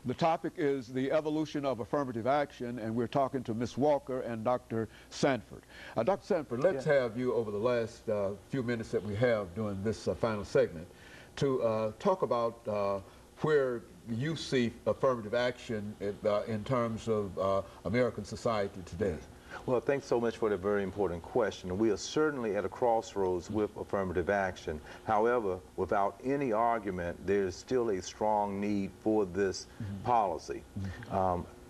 The topic is the evolution of affirmative action, and we're talking to Ms. Walker and Dr. Sanford. Dr. Sanford, let's have you over the last few minutes that we have during this final segment to talk about where you see affirmative action in terms of American society today. Well, thanks so much for that very important question. We are certainly at a crossroads with affirmative action. However, without any argument, there's still a strong need for this policy.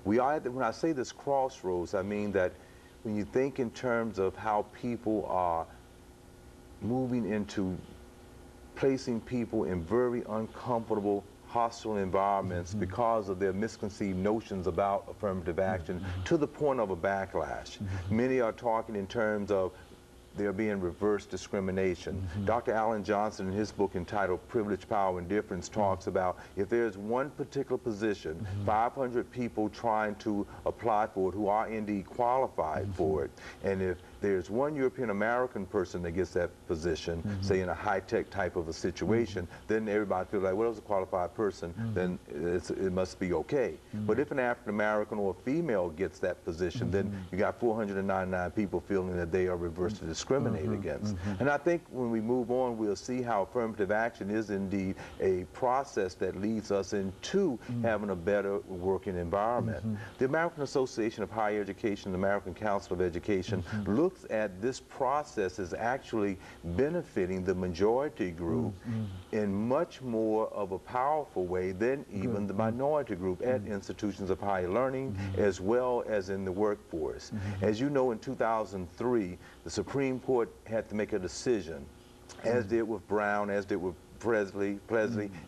We are when I say this crossroads, I mean that when you think in terms of how people are moving into placing people in very uncomfortable, hostile environments because of their misconceived notions about affirmative action to the point of a backlash. Many are talking in terms of there being reverse discrimination. Dr. Alan Johnson, in his book entitled Privilege, Power, and Difference, talks about if there's one particular position, 500 people trying to apply for it who are indeed qualified for it, and if there's one European American person that gets that position, say in a high-tech type of a situation, then everybody feels like, well, it was a qualified person, then it must be okay. But if an African American or a female gets that position, then you got 499 people feeling that they are reverse discriminated against. And I think when we move on, we'll see how affirmative action is indeed a process that leads us into having a better working environment. The American Association of Higher Education, the American Council of Education, looks at this process as actually benefiting the majority group in much more of a powerful way than even the minority group at institutions of higher learning as well as in the workforce. As you know, in 2003, the Supreme Court had to make a decision, as did with Brown, as did with Presley,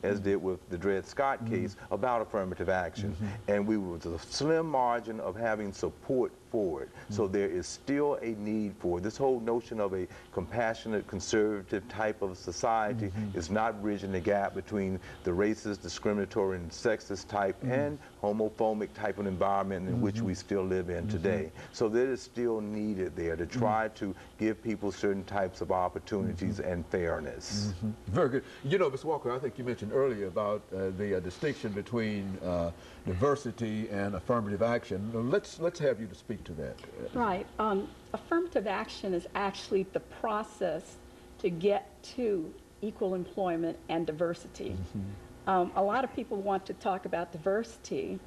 as did with the Dred Scott case, about affirmative action. And we were with a slim margin of having support for it. So there is still a need for it. This whole notion of a compassionate, conservative type of society is not bridging the gap between the racist, discriminatory, and sexist type and homophobic type of environment in which we still live in today. So there is still needed there to try to give people certain types of opportunities and fairness. Very good. You know, Ms. Walker, I think you mentioned earlier about the distinction between diversity and affirmative action. Let's have you to speak to that. Right. Affirmative action is actually the process to get to equal employment and diversity. A lot of people want to talk about diversity,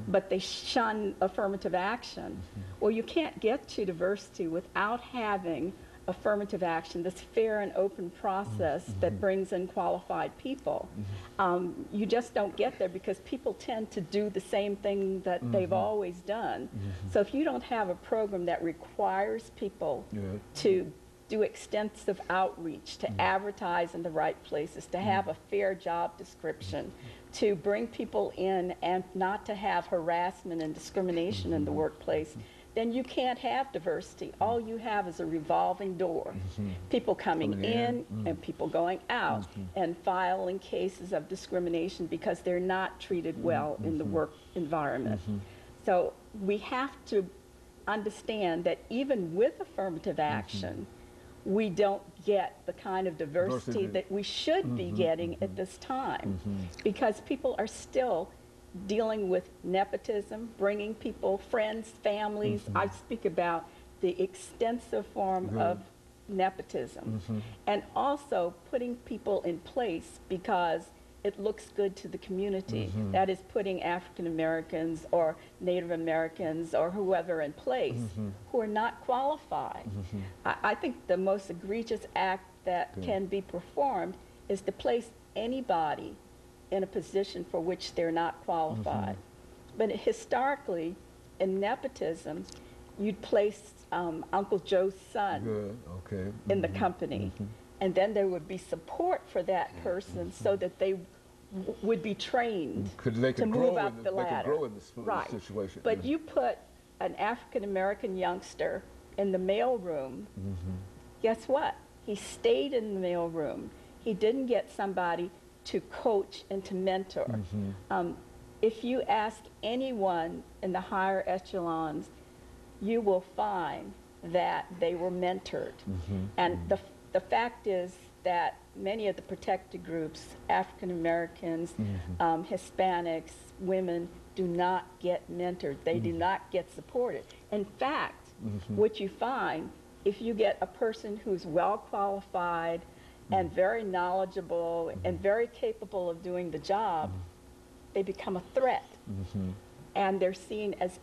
but they shun affirmative action. Well, you can't get to diversity without having affirmative action, this fair and open process that brings in qualified people. You just don't get there because people tend to do the same thing that they've always done. So if you don't have a program that requires people to do extensive outreach, to advertise in the right places, to have a fair job description, to bring people in and not to have harassment and discrimination in the workplace, then you can't have diversity. All you have is a revolving door. People coming in and people going out and filing cases of discrimination because they're not treated well in the work environment. So we have to understand that even with affirmative action, we don't get the kind of diversity that we should be getting at this time because people are still dealing with nepotism, bringing people, friends, families. I speak about the extensive form of nepotism. And also putting people in place because it looks good to the community. That is putting African Americans or Native Americans or whoever in place who are not qualified. I think the most egregious act that can be performed is to place anybody in a position for which they're not qualified. But historically, in nepotism, you'd place Uncle Joe's son in the company. And then there would be support for that person so that they would be trained to move up the ladder. They could grow in this situation. But you put an African-American youngster in the mailroom, guess what? He stayed in the mailroom. He didn't get somebody to coach and to mentor. If you ask anyone in the higher echelons, you will find that they were mentored. And the fact is, that many of the protected groups, African Americans, Hispanics, women, do not get mentored. They do not get supported. In fact, what you find, if you get a person who's well qualified and very knowledgeable and very capable of doing the job, they become a threat. And they're seen as